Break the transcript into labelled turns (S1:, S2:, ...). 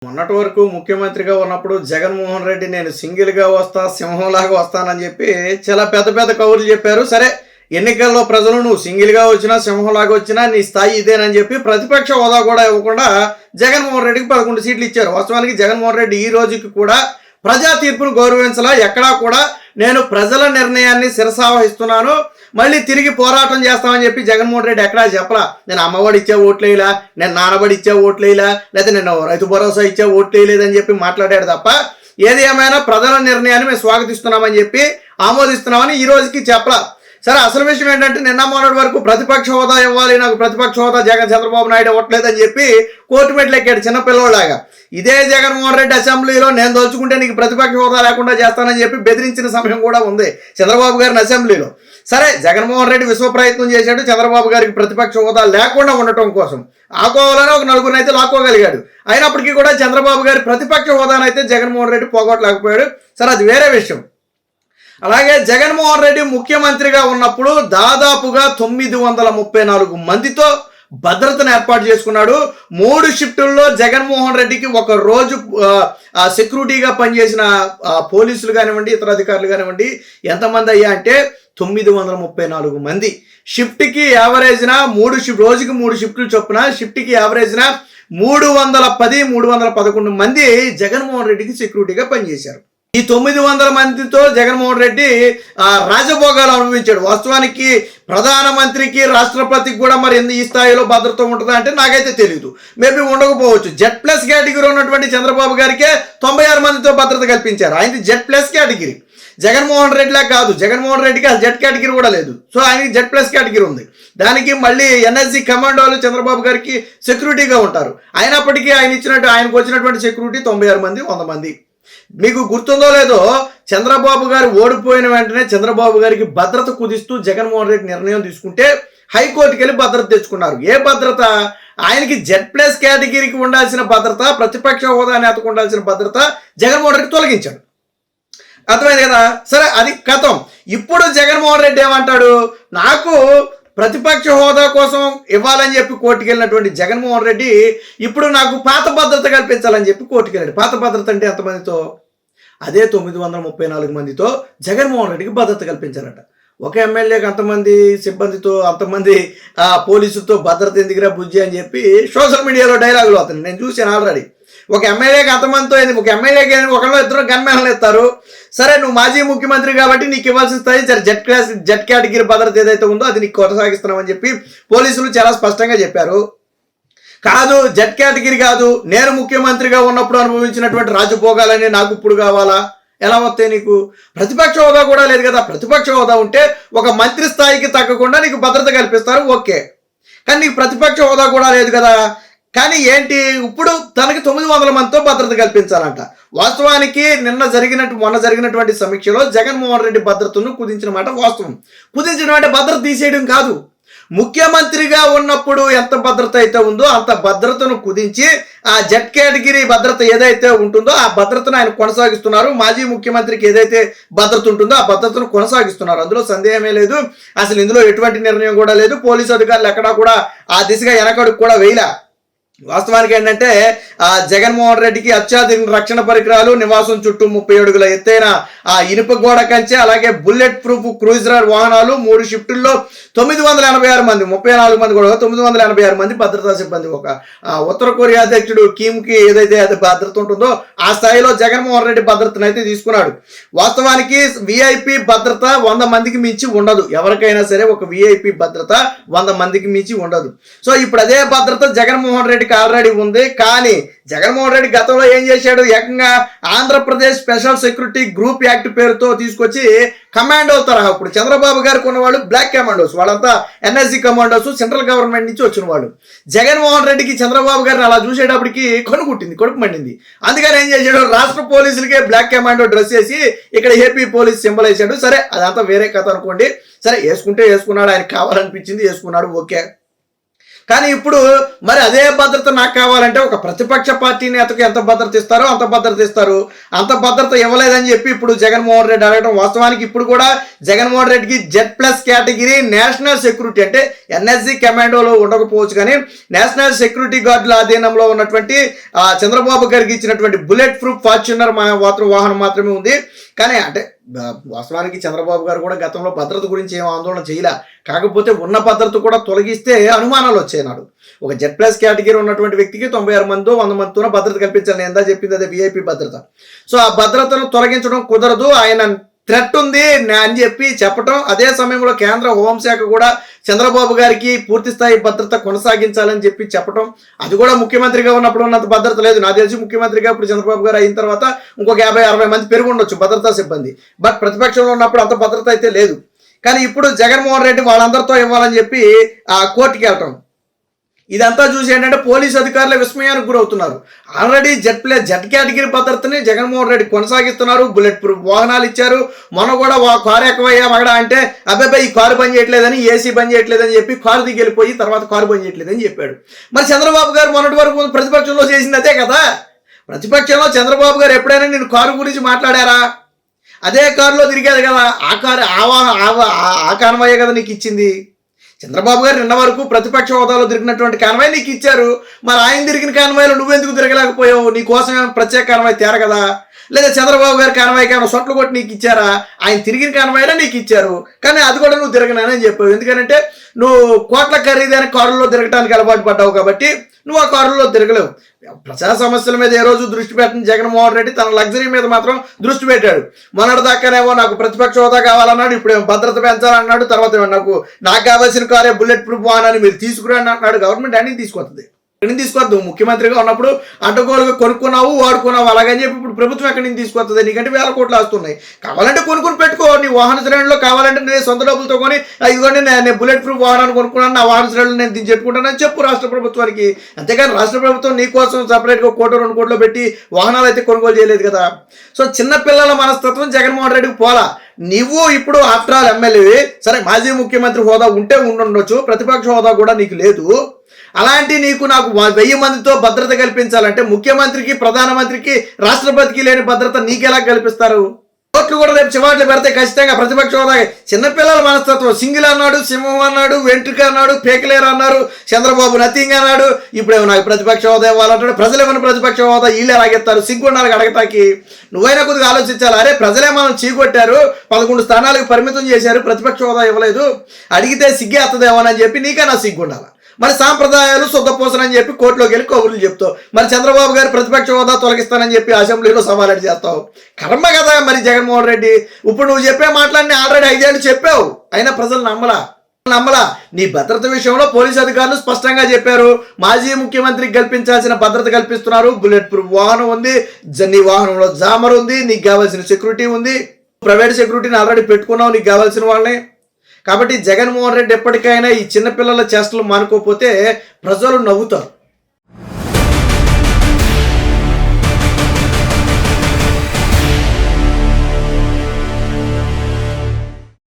S1: మొన్నటి వరకు ముఖ్యమంత్రిగా ఉన్నప్పుడు జగన్మోహన్ రెడ్డి నేను సింగిల్గా వస్తా సింహంలాగా వస్తానని చెప్పి చాలా పెద్ద పెద్ద కబుర్లు చెప్పారు. సరే, ఎన్నికల్లో ప్రజలు నువ్వు సింగిల్గా వచ్చినా సింహంలాగా వచ్చినా నీ స్థాయి ఇదేనని చెప్పి ప్రతిపక్ష హోదా కూడా ఇవ్వకుండా జగన్మోహన్ రెడ్డికి 11 సీట్లు ఇచ్చారు. వాస్తవానికి జగన్మోహన్ రెడ్డి ఈ రోజుకి కూడా ప్రజా తీర్పును గౌరవించలా. ఎక్కడా కూడా నేను ప్రజల నిర్ణయాన్ని శిరసావహిస్తున్నాను, మళ్ళీ తిరిగి పోరాటం చేస్తామని చెప్పి జగన్మోహన్ రెడ్డి ఎక్కడా చెప్పలా. నేను అమ్మఒడి ఇచ్చే ఓట్లేయలా, నేను నానబడి ఇచ్చే ఓట్లేయలా, లేకపోతే నేను రైతు భరోసా ఇచ్చే ఓట్లేయలేదని చెప్పి మాట్లాడాడు తప్ప ఏది ఏమైనా ప్రజల నిర్ణయాన్ని మేము స్వాగతిస్తున్నామని చెప్పి ఆమోదిస్తున్నామని ఈ రోజుకి చెప్పలా. సరే, అసలు విషయం ఏంటంటే నిన్న మొన్నటి వరకు ప్రతిపక్ష హోదా ఇవ్వాలి, నాకు ప్రతిపక్ష హోదా చంద్రబాబు నాయుడు ఇవ్వట్లేదని చెప్పి కోర్టు మెట్లు ఎక్కాడు చిన్నపిల్లలాగా. ఇదే జగన్మోహన్ రెడ్డి అసెంబ్లీలో నేను దోచుకుంటే నీకు ప్రతిపక్ష హోదా లేకుండా చేస్తానని చెప్పి బెదిరించిన సమయం కూడా ఉంది చంద్రబాబు గారిని అసెంబ్లీలో. సరే, జగన్మోహన్ రెడ్డి విశ్వ ప్రయత్నం చేశాడు చంద్రబాబు గారికి ప్రతిపక్ష హోదా లేకుండా ఉండటం కోసం. ఆకోవాలని ఒక నలుగురిని అయితే లాక్కోగలిగాడు. అయినప్పటికీ కూడా చంద్రబాబు గారి ప్రతిపక్ష హోదానైతే జగన్మోహన్ రెడ్డి పోగొట్టలేకపోయాడు. సరే, అది వేరే విషయం. అలాగే జగన్మోహన్ రెడ్డి ముఖ్యమంత్రిగా ఉన్నప్పుడు దాదాపుగా 934 మందితో భద్రతను ఏర్పాటు చేసుకున్నాడు. 3 షిఫ్టుల్లో జగన్మోహన్ రెడ్డికి ఒక రోజు సెక్యూరిటీగా పనిచేసిన పోలీసులు కానివ్వండి, ఇతర అధికారులు కానివ్వండి ఎంతమంది అయ్యా అంటే 934 మంది. షిఫ్ట్కి యావరేజ్న రోజుకి 3 షిఫ్ట్లు చొప్పున షిఫ్ట్కి యావరేజ్న 310, 311 మంది జగన్మోహన్ రెడ్డికి సెక్యూరిటీగా పనిచేశారు. ఈ 900 మందితో జగన్మోహన్ రెడ్డి రాజభోగాలు అనుభవించాడు. వాస్తవానికి ప్రధానమంత్రికి, రాష్ట్రపతికి కూడా మరి ఈ స్థాయిలో భద్రత ఉంటుందా అంటే నాకైతే తెలియదు. మేబీ ఉండకపోవచ్చు. Z+ కేటగిరీ ఉన్నటువంటి చంద్రబాబు గారికే 96 మందితో భద్రత కల్పించారు. ఆయనది Z+ కేటగిరీ. జగన్మోహన్ రెడ్డిలా కాదు. జగన్మోహన్ రెడ్డికి ఆ Z కేటగిరీ కూడా లేదు. సో ఆయనకి Z+ కేటగిరీ ఉంది. దానికి మళ్ళీ NSG కమాండోలు చంద్రబాబు గారికి సెక్యూరిటీగా ఉంటారు. అయినప్పటికీ ఆయనకు వచ్చినటువంటి సెక్యూరిటీ 96 మంది, 100 మంది. మీకు గుర్తుందో లేదో, చంద్రబాబు గారు ఓడిపోయిన వెంటనే చంద్రబాబు గారికి భద్రత కుదిస్తూ జగన్మోహన్ రెడ్డి నిర్ణయం తీసుకుంటే హైకోర్టుకి వెళ్ళి భద్రత తెచ్చుకున్నారు. ఏ భద్రత? ఆయనకి Z+ కేటగిరీకి ఉండాల్సిన భద్రత, ప్రతిపక్ష హోదా నేతకు ఉండాల్సిన భద్రత జగన్మోహన్ రెడ్డి తొలగించాడు. అర్థమైంది కదా? సరే, అది కథం. ఇప్పుడు జగన్మోహన్ రెడ్డి ఏమంటాడు, నాకు ప్రతిపక్ష హోదా కోసం ఇవ్వాలని చెప్పి కోర్టుకు వెళ్ళినటువంటి జగన్మోహన్ రెడ్డి ఇప్పుడు నాకు పాత భద్రత కల్పించాలని చెప్పి కోర్టుకు వెళ్ళాడు. పాత భద్రత అంటే ఎంతమందితో? అదే 934 మందితో జగన్మోహన్ రెడ్డికి భద్రత కల్పించారట. ఒక ఎమ్మెల్యేకి అంతమంది సిబ్బందితో, అంతమంది పోలీసులతో భద్రత ఎందుకురా బుజ్జి అని చెప్పి సోషల్ మీడియాలో డైలాగులు అవుతుంది. నేను చూశాను ఆల్రెడీ. ఒక ఎమ్మెల్యేకి అంతమందితో ఒక ఎమ్మెల్యేకి ఒకళ్ళు ఇద్దరు గన్మెన్లు ఎత్తారు. సరే, నువ్వు మాజీ ముఖ్యమంత్రి కాబట్టి నీకు ఇవ్వాల్సిన స్థాయి సరే Z కేటగిరీ భద్రత ఏదైతే ఉందో అది నీకు కొనసాగిస్తున్నామని చెప్పి పోలీసులు చాలా స్పష్టంగా చెప్పారు. కాదు, Z కేటగిరీ కాదు, నేను ముఖ్యమంత్రిగా ఉన్నప్పుడు అనుభవించినటువంటి రాజభోగాలని నాకు ఇప్పుడు కావాలా? ఎలా వస్తాయి నీకు? ప్రతిపక్ష హోదా కూడా లేదు కదా. ప్రతిపక్ష హోదా ఉంటే ఒక మంత్రి స్థాయికి తగ్గకుండా నీకు భద్రత కల్పిస్తారు, ఓకే. కానీ నీకు ప్రతిపక్ష హోదా కూడా లేదు కదా. కానీ ఏంటి, ఇప్పుడు తనకి 900 మందితో భద్రత కల్పించాలంట. వాస్తవానికి మొన్న జరిగినటువంటి సమీక్షలో జగన్మోహన్ రెడ్డి భద్రతను కుదించిన మాట వాస్తవం. కుదించడం అంటే భద్రత తీసేయడం కాదు. ముఖ్యమంత్రిగా ఉన్నప్పుడు ఎంత భద్రత అయితే ఉందో అంత భద్రతను కుదించి ఆ Z కేటగిరీ భద్రత ఏదైతే ఉంటుందో ఆ భద్రతను ఆయన కొనసాగిస్తున్నారు. మాజీ ముఖ్యమంత్రికి ఏదైతే భద్రత ఉంటుందో ఆ భద్రతను కొనసాగిస్తున్నారు. అందులో సందేహమే లేదు. అసలు ఇందులో ఎటువంటి నిర్ణయం కూడా లేదు. పోలీసు అధికారులు ఎక్కడా కూడా ఆ దిశగా వెనకడుగు కూడా వేయలే. వాస్తవానికి ఏంటంటే జగన్మోహన్ రెడ్డికి అత్యాధునిక రక్షణ పరికరాలు, నివాసం చుట్టూ 30 అడుగుల ఎత్తైన ఇనుప గోడ కంచె, అలాగే బుల్లెట్ ప్రూఫ్ క్రూజర్ వాహనాలు, 3 షిఫ్టుల్లో 986 మంది, 34 మంది కూడా 986 మంది భద్రతా సిబ్బంది. ఒక ఉత్తర కొరియా అధ్యక్షుడు కిమ్కి ఏదైతే అది భద్రత ఉంటుందో ఆ స్థాయిలో జగన్మోహన్ రెడ్డి భద్రతను అయితే తీసుకున్నాడు. వాస్తవానికి VIP భద్రత 100 మందికి మించి ఉండదు. ఎవరికైనా సరే ఒక VIP భద్రత 100 మందికి మించి ఉండదు. సో ఇప్పుడు అదే భద్రత జగన్మోహన్ రెడ్డికి ఆల్రెడీ ఉంది. కానీ జగన్మోహన్ రెడ్డి గతంలో ఏం చేశాడు, ఏకంగా Andhra Pradesh special security group act పేరుతో తీసుకొచ్చి కమాండో తరహా, ఇప్పుడు చంద్రబాబు గారికి ఉన్నవాళ్ళు బ్లాక్ కమాండోస్, వాళ్ళంతా NSG కమాండోస్, సెంట్రల్ గవర్నమెంట్ నుంచి వచ్చిన వాళ్ళు. జగన్మోహన్ రెడ్డికి చంద్రబాబు గారిని అలా చూసేటప్పటికి కడుపు మండింది. అందుకని ఏం చేశాడు, రాష్ట్ర పోలీసులకే బ్లాక్ కమాండో డ్రెస్ వేసి ఇక్కడ ఏపీ పోలీస్ సింబల్ వేసాడు. సరే, అదంతా వేరే కథ అనుకోండి. సరే, వేసుకుంటే వేసుకున్నాడు, ఆయన కావాలనిపించింది వేసుకున్నాడు, ఓకే. కానీ ఇప్పుడు మరి అదే భద్రత నాకు కావాలంటే ఒక ప్రతిపక్ష పార్టీ నేతకు ఎంత భద్రత ఇస్తారో అంత భద్రత ఇస్తారు. అంత భద్రత ఇవ్వలేదని చెప్పి ఇప్పుడు జగన్మోహన్ రెడ్డి అడగడం వాస్తవానికి ఇప్పుడు కూడా జగన్మోహన్ రెడ్డికి Z+ కేటగిరీ నేషనల్ సెక్యూరిటీ అంటే NSG కమాండోలో ఉండకపోవచ్చు, కానీ నేషనల్ సెక్యూరిటీ గార్డుల అధీనంలో ఉన్నటువంటి చంద్రబాబు గారికి ఇచ్చినటువంటి బుల్లెట్ ప్రూఫ్ ఫార్చ్యూనర్ వాహనం మాత్రమే ఉంది. కానీ అంటే వాస్తవానికి చంద్రబాబు గారు కూడా గతంలో భద్రత గురించి ఏం ఆందోళన చేయలే. కాకపోతే ఉన్న భద్రత కూడా తొలగిస్తే అనుమానాలు వచ్చేనాడు. ఒక Z+ కేటగిరీ ఉన్నటువంటి వ్యక్తికి 96 మంది 100 మందితో భద్రత కల్పించాలి. నేను ఎంత చెప్పింది అదే VIP భద్రత. సో ఆ భద్రతను తొలగించడం కుదరదు, ఆయన థ్రెట్ ఉంది అని చెప్పి చెప్పడం. అదే సమయంలో కేంద్ర హోంశాఖ కూడా చంద్రబాబు గారికి పూర్తి స్థాయి భద్రత కొనసాగించాలని చెప్పి చెప్పడం. అది కూడా ముఖ్యమంత్రిగా ఉన్నప్పుడు ఉన్నంత భద్రత లేదు. నాకు తెలిసి ముఖ్యమంత్రిగా ఇప్పుడు చంద్రబాబు గారు అయిన తర్వాత ఇంకొక 50-60 మంది పెరుగు ఉండొచ్చు భద్రతా సిబ్బంది. బట్ ప్రతిపక్షంలో ఉన్నప్పుడు అంత భద్రత అయితే లేదు. కానీ ఇప్పుడు జగన్మోహన్ రెడ్డి వాళ్ళందరితో ఇవ్వాలని చెప్పి కోర్టుకి వెళ్ళటం, ఇదంతా చూసి ఏంటంటే పోలీసు అధికారులు విస్మయానికి గురవుతున్నారు. ఆల్రెడీ Z కేటగిరీ భద్రతని జగన్మోహన్ రెడ్డి కొనసాగిస్తున్నారు. బుల్లెట్ ప్రూఫ్ వాహనాలు ఇచ్చారు. మొన్న కూడా కారు ఎక్కువయ్యా మగడా అంటే అబ్బాయి ఈ కారు పని చేయట్లేదని, ఏసీ పని చేయట్లేదని చెప్పి కారు దిగి వెళ్ళిపోయి తర్వాత కారు పని చేయట్లేదని చెప్పాడు. మరి చంద్రబాబు గారు మొన్నటి వరకు ప్రతిపక్షంలో చేసింది అదే కదా. ప్రతిపక్షంలో చంద్రబాబు గారు ఎప్పుడైనా నేను కారు గురించి మాట్లాడారా? అదే కారులో తిరిగారు కదా. ఆ కారు ఆ కాన్వాయే కదా నీకు ఇచ్చింది. చంద్రబాబు గారు నిన్న వరకు ప్రతిపక్ష హోదాలో తిరిగినటువంటి కాన్వాయ్ నీకు ఇచ్చారు. మరి ఆయన తిరిగిన కాన్వాయ్లో నువ్వెందుకు తిరగలేకపోయావు? నీ కోసం ప్రత్యేక కాన్వాయ్ తేర కదా. లేదా చంద్రబాబు గారి కాన్వాయ్ కానీ సొట్లు కొట్టి నీకు ఇచ్చారా? ఆయన తిరిగిన కాన్వాయ్లో నీకు ఇచ్చారు, కానీ అది కూడా నువ్వు తిరగనని చెప్పావు. ఎందుకంటే నువ్వు కోట్ల ఖరీదైన కారుల్లో తిరగడానికి అలవాటు పడ్డావు కాబట్టి నువ్వు ఆ కారుల్లో తిరగలేవు. ప్రజా సమస్యల మీద ఏ రోజు దృష్టి పెట్టిన జగన్మోహన్ రెడ్డి తన లగ్జరీ మీద మాత్రం దృష్టి పెట్టాడు. మొన్నటి దాకానేమో నాకు ప్రతిపక్ష హోదా కావాలన్నాడు, ఇప్పుడు ఏమో భద్రత పెంచాలన్నాడు, తర్వాత నాకు కావాల్సిన కారే బుల్లెట్ ప్రూఫ్ వాహనాన్ని మీరు తీసుకురండి అన్నాడు. గవర్నమెంట్ అన్ని తీసుకొస్తుంది, ఎక్కడి నుంచి తీసుకొద్దు? ముఖ్యమంత్రిగా ఉన్నప్పుడు అడ్డగోలుగా కొనుక్కున్నావు, వాడుకున్నావు, అలాగని చెప్పి ఇప్పుడు ప్రభుత్వం ఎక్కడి నుంచి తీసుకొస్తుంది? నీకంటే వేల కోట్లు వస్తున్నాయి. కావాలంటే కొనుక్కుని పెట్టుకో నీ వాహన శ్రేణిలో. కావాలంటే నేను సొంత డబ్బులతో కొని ఇదిగోండి నేను బుల్లెట్ ప్రూఫ్ వాహనాన్ని కొనుక్కున్నాను, నా వాహన శ్రేణులు నేను చెప్పుకుంటానని చెప్పు రాష్ట్ర ప్రభుత్వానికి. అంతేగాని రాష్ట్ర ప్రభుత్వం నీ కోసం సపరేట్గా 1 కోటి 2 కోట్లు పెట్టి వాహనాలు అయితే కొనుగోలు చేయలేదు కదా. సో చిన్నపిల్లల మనస్తత్వం జగన్మోహన్ రెడ్డికి పోలా. నువ్వు ఇప్పుడు ఆఫ్టర్ ఆల్ ఎమ్మెల్యే, సరే మాజీ ముఖ్యమంత్రి హోదా ఉంటే ఉండొచ్చు, ప్రతిపక్ష హోదా కూడా నీకు లేదు. అలాంటి నాకు 1000 మందితో భద్రత కల్పించాలంటే ముఖ్యమంత్రికి, ప్రధానమంత్రికి, రాష్ట్రపతికి లేని భద్రత నీకెలా కల్పిస్తారు? కోర్టులు కూడా రేపు చివాట్లు పెడితే ఖచ్చితంగా ప్రతిపక్ష హోదా. చిన్నపిల్లల మనస్తత్వం, సింగిల్ అన్నాడు, సింహం అన్నాడు, వెంట్రుక అన్నాడు, పేకలేరు అన్నారు, చంద్రబాబు నథింగ్ అన్నాడు, ఇప్పుడేమో నాకు ప్రతిపక్ష హోదా ఇవ్వాలంటాడు. ప్రజలు ఏమైనా ప్రతిపక్ష హోదా వీళ్ళు ఎలాగెత్తారు? సిగ్గుండాలి అడగటానికి. నువ్వైనా కొద్దిగా ఆలోచించాలి. అరే ప్రజలే మనం చీకొట్టారు, 11 స్థానాలకు పరిమితం చేశారు, ప్రతిపక్ష హోదా ఇవ్వలేదు, అడిగితే సిగ్గే ఎత్తదేమోనని చెప్పి నీకైనా సిగ్గుండాలి. మరి సాంప్రదాయాలు శుద్ధపోసనని చెప్పి కోర్టులోకి వెళ్ళి కబుర్లు చెప్తావు. మరి చంద్రబాబు గారు ప్రతిపక్ష హోదా తొలగిస్తానని చెప్పి అసెంబ్లీలో సవాలు చేస్తావు. కర్మ కదా మరి జగన్మోహన్ రెడ్డి. ఇప్పుడు నువ్వు చెప్పే మాటలన్నీ ఆల్రెడీ 5 ఏళ్ళు చెప్పావు, అయినా ప్రజలు నమ్మలా. నీ భద్రత విషయంలో పోలీసు అధికారులు స్పష్టంగా చెప్పారు. మాజీ ముఖ్యమంత్రికి కల్పించాల్సిన భద్రత కల్పిస్తున్నారు. బుల్లెట్ ప్రూఫ్ వాహనం ఉంది, నీ వాహనంలో జామర్ ఉంది, నీకు కావాల్సిన సెక్యూరిటీ ఉంది, ప్రైవేట్ సెక్యూరిటీని ఆల్రెడీ పెట్టుకున్నావు నీకు కావాల్సిన వాళ్ళని. కాబట్టి జగన్మోహన్ రెడ్డి ఎప్పటికైనా ఈ చిన్నపిల్లల చేష్టలు మానుకోకపోతే ప్రజలు నవ్వుతారు.